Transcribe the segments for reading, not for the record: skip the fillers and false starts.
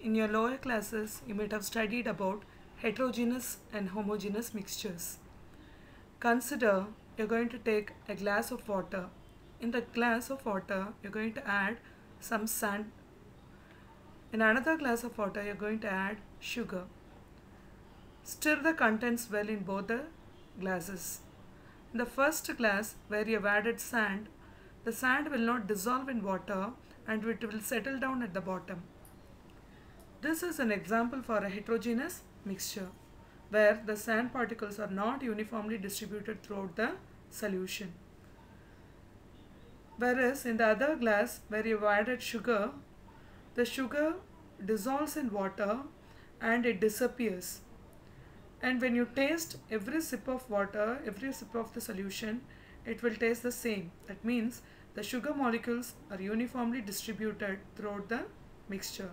In your lower classes, you might have studied about heterogeneous and homogeneous mixtures. Consider you're going to take a glass of water. In the glass of water, you're going to add some sand. In another glass of water, you're going to add sugar. Stir the contents well in both the glasses. In the first glass, where you have added sand, the sand will not dissolve in water and it will settle down at the bottom. This is an example for a heterogeneous mixture where the sand particles are not uniformly distributed throughout the solution. Whereas in the other glass where you have added sugar, the sugar dissolves in water and it disappears. And when you taste every sip of water, every sip of the solution, it will taste the same. That means the sugar molecules are uniformly distributed throughout the mixture.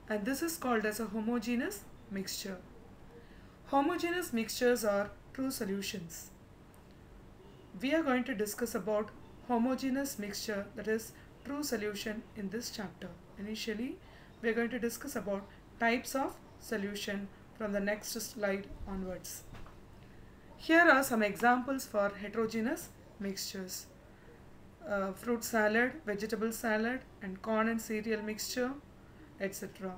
And this is called as a homogeneous mixture. Homogeneous mixtures are true solutions. We are going to discuss about homogeneous mixture, that is true solution, in this chapter. Initially, we are going to discuss about types of solution from the next slide onwards. Here are some examples for heterogeneous mixtures. Fruit salad, vegetable salad, and corn and cereal mixture, etc.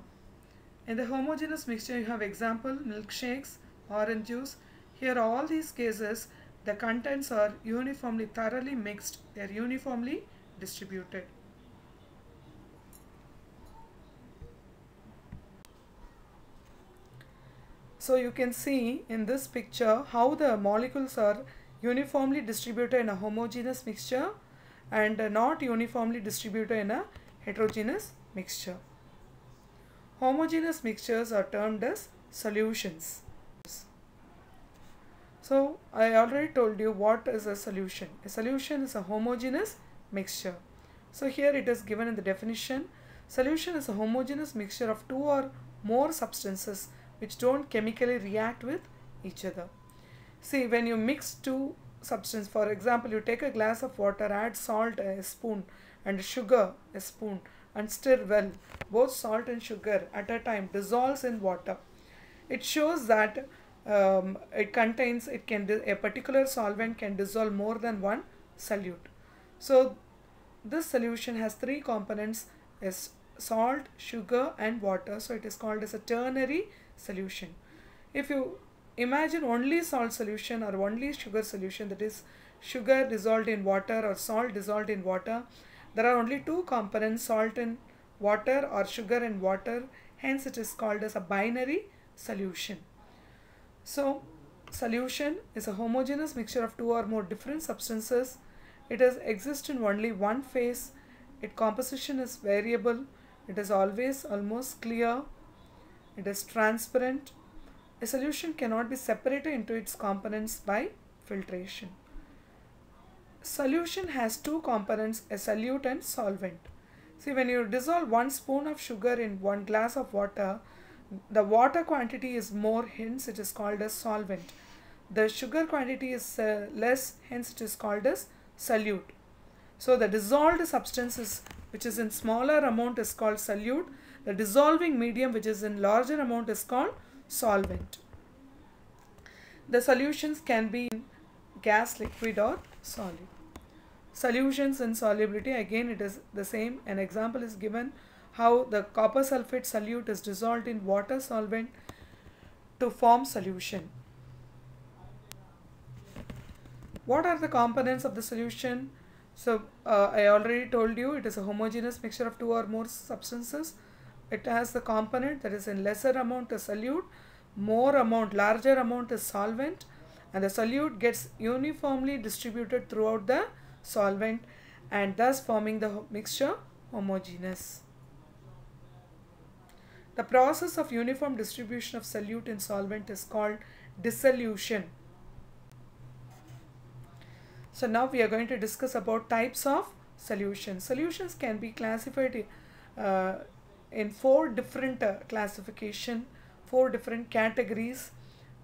In the homogeneous mixture, you have example milkshakes, orange juice. Here all these cases, the contents are uniformly, thoroughly mixed. They are uniformly distributed. So you can see in this picture how the molecules are uniformly distributed in a homogeneous mixture and not uniformly distributed in a heterogeneous mixture. Homogeneous mixtures are termed as solutions. So I already told you what is a solution. A solution is a homogeneous mixture. So here it is given in the definition. Solution is a homogeneous mixture of two or more substances which don't chemically react with each other. See, when you mix two substances, for example, you take a glass of water, add salt a spoon and sugar a spoon and stir well. Both salt and sugar at a time dissolves in water. It shows that a particular solvent can dissolve more than one solute. So this solution has three components, is salt, sugar and water. So it is called as a ternary solution. If you imagine only salt solution or only sugar solution, that is sugar dissolved in water or salt dissolved in water, there are only two components, salt and water or sugar and water, hence it is called as a binary solution. So solution is a homogeneous mixture of two or more different substances. It exists in only one phase. Its composition is variable. It is always almost clear. It is transparent. A solution cannot be separated into its components by filtration. Solution has two components, a solute and solvent. See, when you dissolve 1 spoon of sugar in 1 glass of water, the water quantity is more, hence it is called as solvent. The sugar quantity is less, hence it is called as solute. So the dissolved substances which is in smaller amount is called solute. The dissolving medium which is in larger amount is called solvent. The solutions can be in gas, liquid or solid. Solutions in solubility, again it is the same. An example is given how the copper sulfate solute is dissolved in water solvent to form solution. What are the components of the solution? So I already told you it is a homogeneous mixture of two or more substances. It has the component that is in lesser amount is solute, more amount, larger amount is solvent, and the solute gets uniformly distributed throughout the solvent and thus forming the mixture homogeneous. The process of uniform distribution of solute in solvent is called dissolution. So now we are going to discuss about types of solutions. Solutions can be classified in 4 different classification, 4 different categories.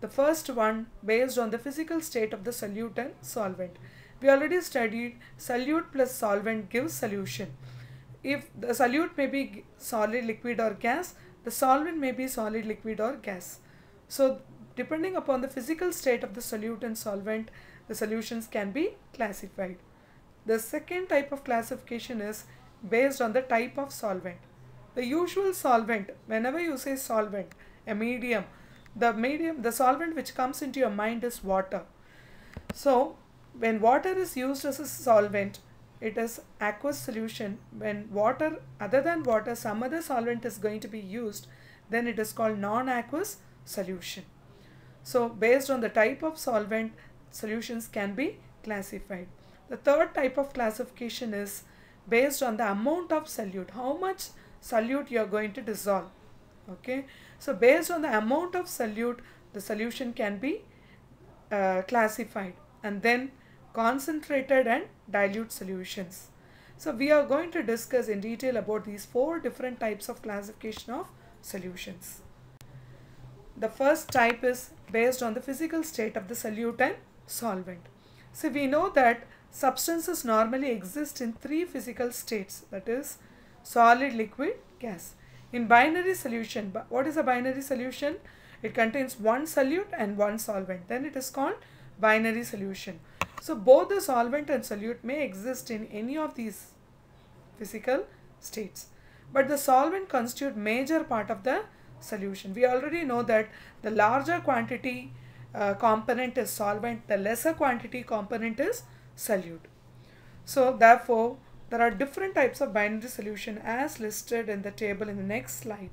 The first one based on the physical state of the solute and solvent. We already studied solute plus solvent gives solution. If the solute may be solid, liquid or gas, The solvent may be solid, liquid or gas. So depending upon the physical state of the solute and solvent, the solutions can be classified. The second type of classification is based on the type of solvent. The usual solvent, whenever you say solvent, a medium, the solvent which comes into your mind is water. So when water is used as a solvent, it is aqueous solution. When water, other than water, some other solvent is going to be used, then it is called non-aqueous solution. So based on the type of solvent, solutions can be classified. The third type of classification is based on the amount of solute, how much solute you are going to dissolve. Okay, so based on the amount of solute, the solution can be classified, and then concentrated and dilute solutions. So we are going to discuss in detail about these four different types of classification of solutions. The first type is based on the physical state of the solute and solvent. So we know that substances normally exist in three physical states, that is solid, liquid, gas. In binary solution, what is a binary solution? It contains one solute and one solvent. Then it is called binary solution. So both the solvent and solute may exist in any of these physical states, but the solvent constitute major part of the solution. We already know that the larger quantity component is solvent, the lesser quantity component is solute. So therefore there are different types of binary solution as listed in the table in the next slide.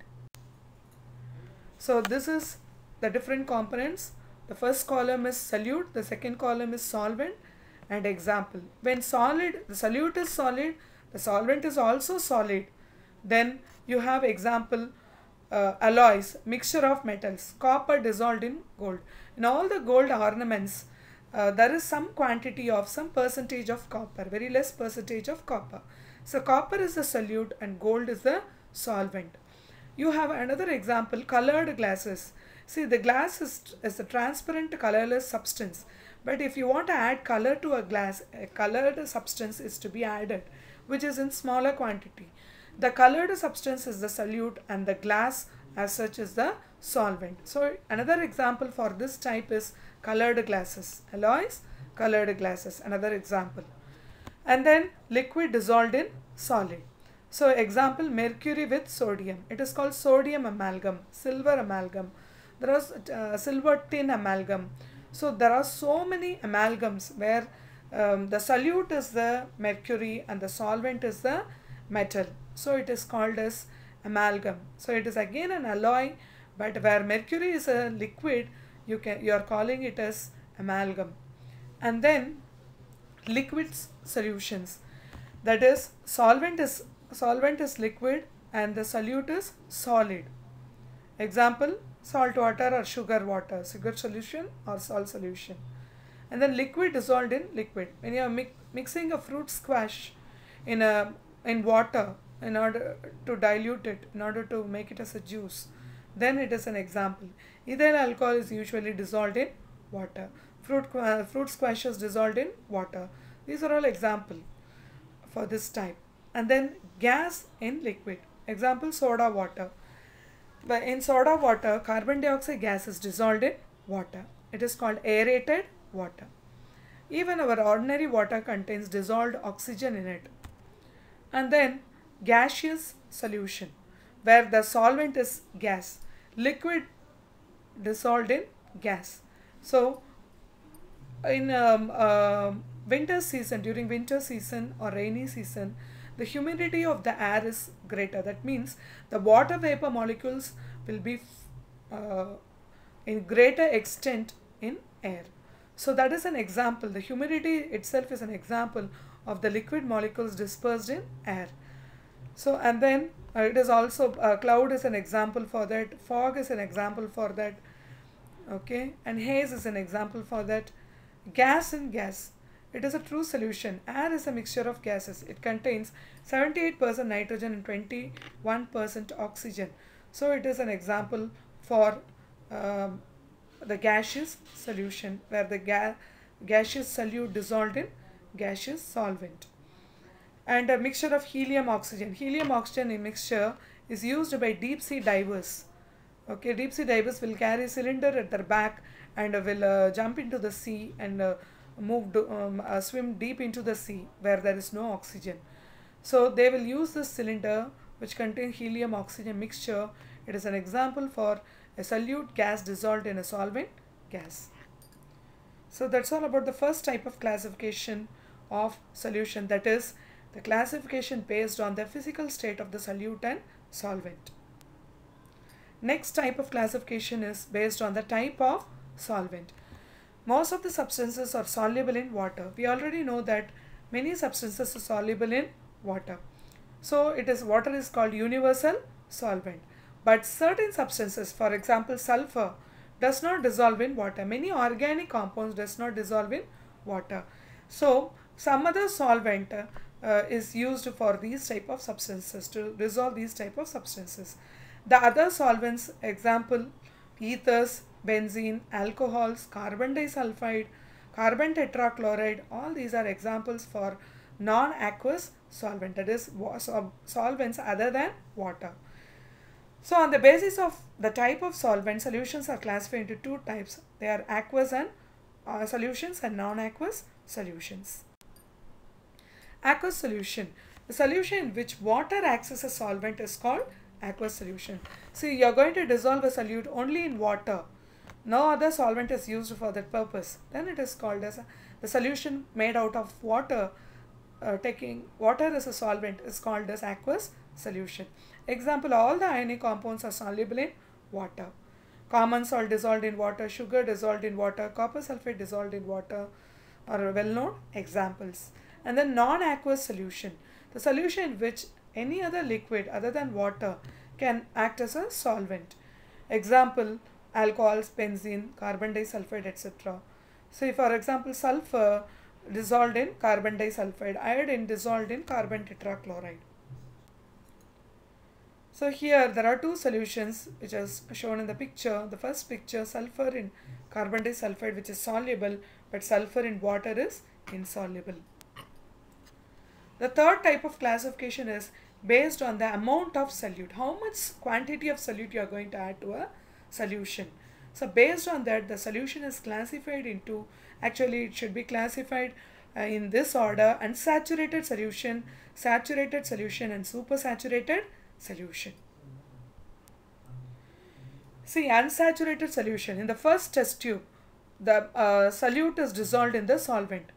So this is the different components. The first column is solute, the second column is solvent, and example. When solid, the solute is solid, the solvent is also solid, then you have example alloys, mixture of metals, copper dissolved in gold. In all the gold ornaments, there is some quantity of some percentage of copper, very less percentage of copper. So copper is the solute and gold is the solvent. You have another example, colored glasses. See, the glass is a transparent colorless substance, but if you want to add color to a glass, a colored substance is to be added, which is in smaller quantity. The colored substance is the solute and the glass as such is the solvent. So another example for this type is colored glasses, alloys, colored glasses, another example. And then liquid dissolved in solid. So example, mercury with sodium. It is called sodium amalgam, silver amalgam. There is silver tin amalgam. So there are so many amalgams where the solute is the mercury and the solvent is the metal. So it is called as amalgam. So it is again an alloy, but where mercury is a liquid, you are calling it as amalgam. And then liquid solutions, that is solvent is liquid and the solute is solid. Example, salt water or sugar water, sugar solution or salt solution. And then liquid dissolved in liquid. When you are mixing a fruit squash in water in order to dilute it, in order to make it as a juice, then it is an example. Ethyl alcohol is usually dissolved in water. Fruit squash is dissolved in water. These are all examples for this type. And then gas in liquid. Example, soda water. But in soda water, carbon dioxide gas is dissolved in water. It is called aerated water. Even our ordinary water contains dissolved oxygen in it. And then gaseous solution, where the solvent is gas, liquid dissolved in gas. So in winter season, during winter season or rainy season, the humidity of the air is greater. That means the water vapor molecules will be in greater extent in air. So that is an example. The humidity itself is an example of the liquid molecules dispersed in air. So and then it is also cloud is an example for that, fog is an example for that, okay, and haze is an example for that. Gas in gas, it is a true solution. Air is a mixture of gases. It contains 78% nitrogen and 21% oxygen. So it is an example for the gaseous solution, where the gaseous solute dissolved in gaseous solvent. And a mixture of helium oxygen. Helium oxygen in mixture is used by deep sea divers. Okay, deep sea divers will carry a cylinder at their back and will jump into the sea and swim deep into the sea where there is no oxygen. So they will use this cylinder which contains helium oxygen mixture. It is an example for a solute gas dissolved in a solvent gas. So that's all about the first type of classification of solution, that is the classification based on the physical state of the solute and solvent. Next type of classification is based on the type of solvent. Most of the substances are soluble in water. We already know that many substances are soluble in water. So water is called universal solvent. But certain substances, for example sulfur, does not dissolve in water. Many organic compounds does not dissolve in water. So some other solvent is used for these type of substances, to dissolve these type of substances. The other solvents, example ethers, benzene, alcohols, carbon disulfide, carbon tetrachloride, all these are examples for non-aqueous solvent, that is solvents other than water. So on the basis of the type of solvent, solutions are classified into two types. They are aqueous and solutions and non-aqueous solutions. Aqueous solution. The solution in which water acts as a solvent is called aqueous solution. See, you are going to dissolve a solute only in water. No other solvent is used for that purpose. Then it is called as the solution made out of water. Taking water as a solvent is called as aqueous solution. Example, all the ionic compounds are soluble in water. Common salt dissolved in water, sugar dissolved in water, copper sulfate dissolved in water are well-known examples. And then non-aqueous solution, the solution in which any other liquid other than water can act as a solvent. Example, alcohols, benzene, carbon disulfide, etc. So, for example, sulfur dissolved in carbon disulfide, iodine dissolved in carbon tetrachloride. So here there are two solutions which is shown in the picture. The first picture, sulfur in carbon disulfide, which is soluble, but sulfur in water is insoluble. The third type of classification is based on the amount of solute, how much quantity of solute you are going to add to a solution. So based on that, the solution is classified into, actually it should be classified in this order: unsaturated solution, saturated solution, and supersaturated solution. See, unsaturated solution, in the first test tube, the solute is dissolved in the solvent.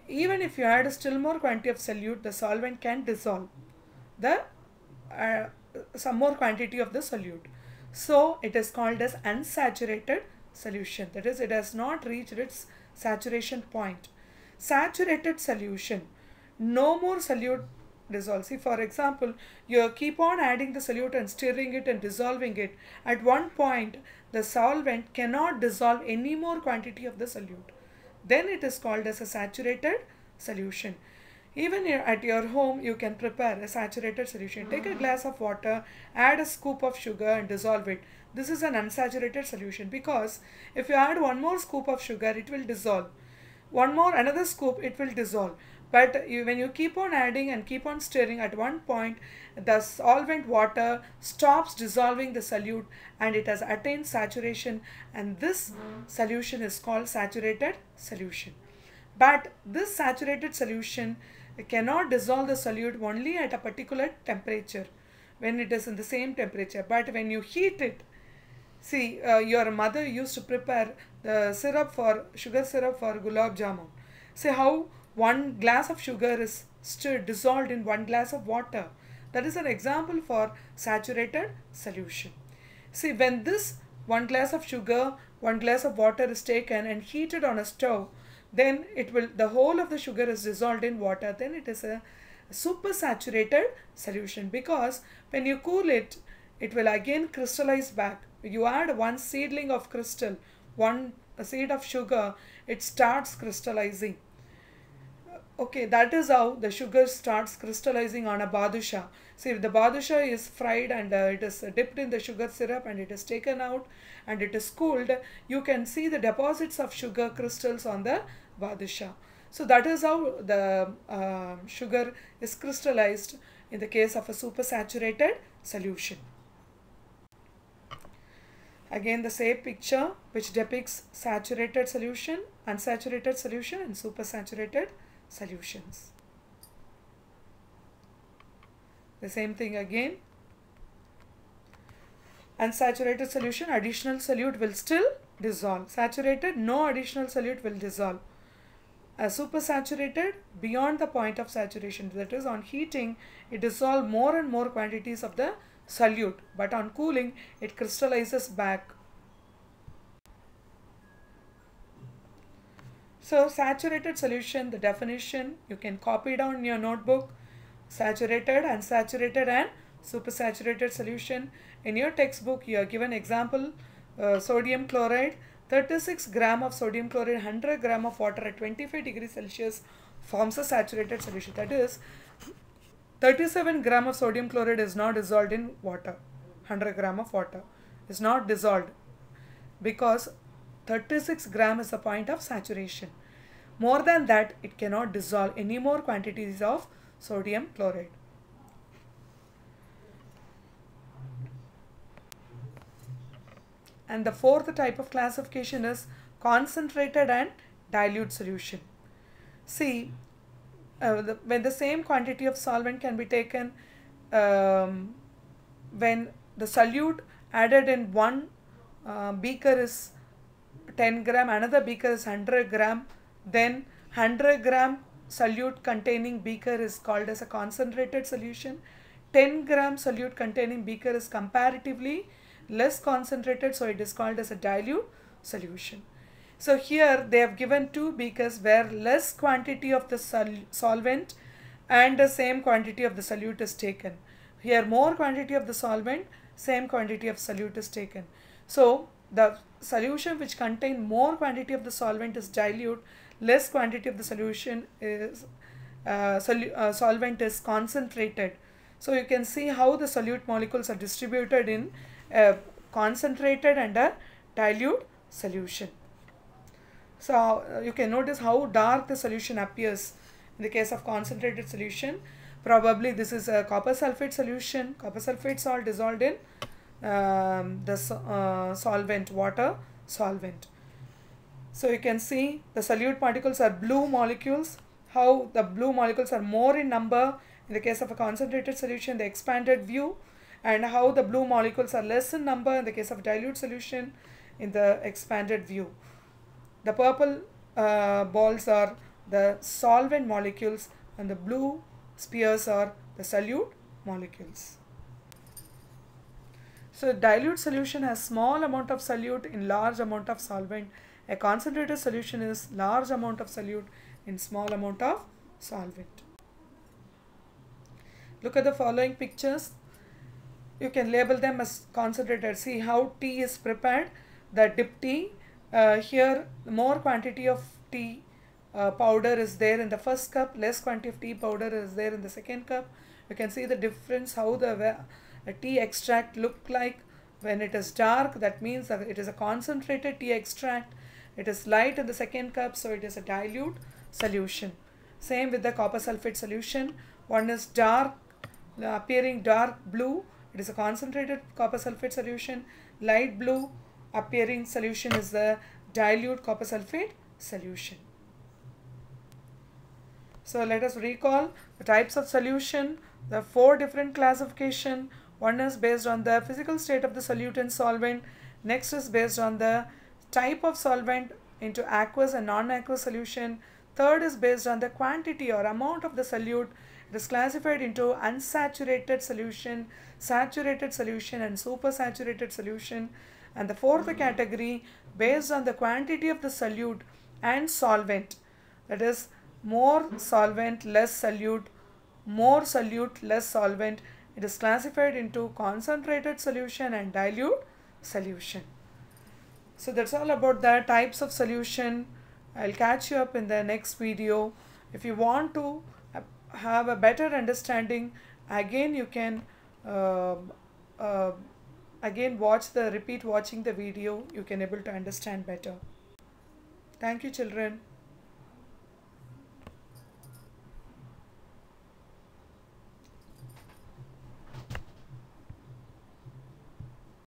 Even if you add still more quantity of solute, the solvent can dissolve the some more quantity of the solute. So it is called as unsaturated solution, that is, it has not reached its saturation point. Saturated solution, no more solute dissolve. See, for example, you keep on adding the solute and stirring it and dissolving it. At one point, the solvent cannot dissolve any more quantity of the solute. Then it is called as a saturated solution. Even at your home, you can prepare a saturated solution. Take a glass of water, add a scoop of sugar and dissolve it. This is an unsaturated solution, because if you add one more scoop of sugar, it will dissolve. Another scoop, it will dissolve. But when you keep on adding and keep on stirring, at one point the solvent water stops dissolving the solute and it has attained saturation, and this solution is called saturated solution. But this saturated solution cannot dissolve the solute only at a particular temperature, when it is in the same temperature. But when you heat it, see, your mother used to prepare the sugar syrup for gulab jamun. See how one glass of sugar is still dissolved in one glass of water. That is an example for saturated solution. See, when this one glass of sugar, one glass of water is taken and heated on a stove, then the whole of the sugar is dissolved in water. Then it is a supersaturated solution, because when you cool it, it will again crystallize back. You add one seedling of crystal, one seed of sugar, it starts crystallizing. Okay, that is how the sugar starts crystallizing on a badusha. See, if the badusha is fried and it is dipped in the sugar syrup and it is taken out and it is cooled, you can see the deposits of sugar crystals on the badusha. So that is how the sugar is crystallized in the case of a supersaturated solution. Again, the same picture which depicts saturated solution, unsaturated solution and supersaturated solutions. The same thing again. Unsaturated solution, additional solute will still dissolve. Saturated, no additional solute will dissolve. Supersaturated, beyond the point of saturation, that is on heating, it dissolves more and more quantities of the solute, but on cooling it crystallizes back. So saturated solution, the definition you can copy down in your notebook. Saturated, unsaturated and supersaturated solution. In your textbook you are given example, sodium chloride, 36 gram of sodium chloride, 100 gram of water at 25 degrees Celsius forms a saturated solution. That is 37 gram of sodium chloride is not dissolved in water. 100 gram of water is not dissolved because 36 gram is the point of saturation. More than that, it cannot dissolve any more quantities of sodium chloride. And the fourth type of classification is concentrated and dilute solution. See, when the same quantity of solvent can be taken, when the solute added in one beaker is 10 gram, another beaker is 100 gram, then 100 gram solute containing beaker is called as a concentrated solution. 10 gram solute containing beaker is comparatively less concentrated, so it is called as a dilute solution. So here they have given two beakers where less quantity of the solvent and the same quantity of the solute is taken. Here more quantity of the solvent, same quantity of solute is taken. So the solution which contain more quantity of the solvent is dilute, less quantity of the solution is solvent is concentrated. So you can see how the solute molecules are distributed in a concentrated and a dilute solution. So you can notice how dark the solution appears in the case of concentrated solution. Probably this is a copper sulfate solution. Copper sulfate salt dissolved in the solvent, water solvent. So you can see the solute particles are blue molecules, how the blue molecules are more in number in the case of a concentrated solution, the expanded view, and how the blue molecules are less in number in the case of dilute solution in the expanded view. The purple balls are the solvent molecules and the blue spheres are the solute molecules. So dilute solution has small amount of solute in large amount of solvent. A concentrated solution is large amount of solute in small amount of solvent. Look at the following pictures. You can label them as concentrated. See how tea is prepared. The dip tea. Here more quantity of tea powder is there in the first cup, less quantity of tea powder is there in the second cup. You can see the difference, how the tea extract look like. When it is dark, that means that it is a concentrated tea extract. It is light in the second cup, so it is a dilute solution. Same with the copper sulfate solution. One is dark, appearing dark blue, it is a concentrated copper sulfate solution. Light blue appearing solution is the dilute copper sulfate solution. So let us recall the types of solution. There are four different classification. One is based on the physical state of the solute and solvent. Next is based on the type of solvent into aqueous and non-aqueous solution. Third is based on the quantity or amount of the solute. It is classified into unsaturated solution, saturated solution and supersaturated solution. And the fourth category based on the quantity of the solute and solvent. That is more solvent, less solute, more solute, less solvent. It is classified into concentrated solution and dilute solution. So that's all about the types of solution. I'll catch you up in the next video. If you want to have a better understanding, again you can again repeat watching the video. You can able to understand better. Thank you, children.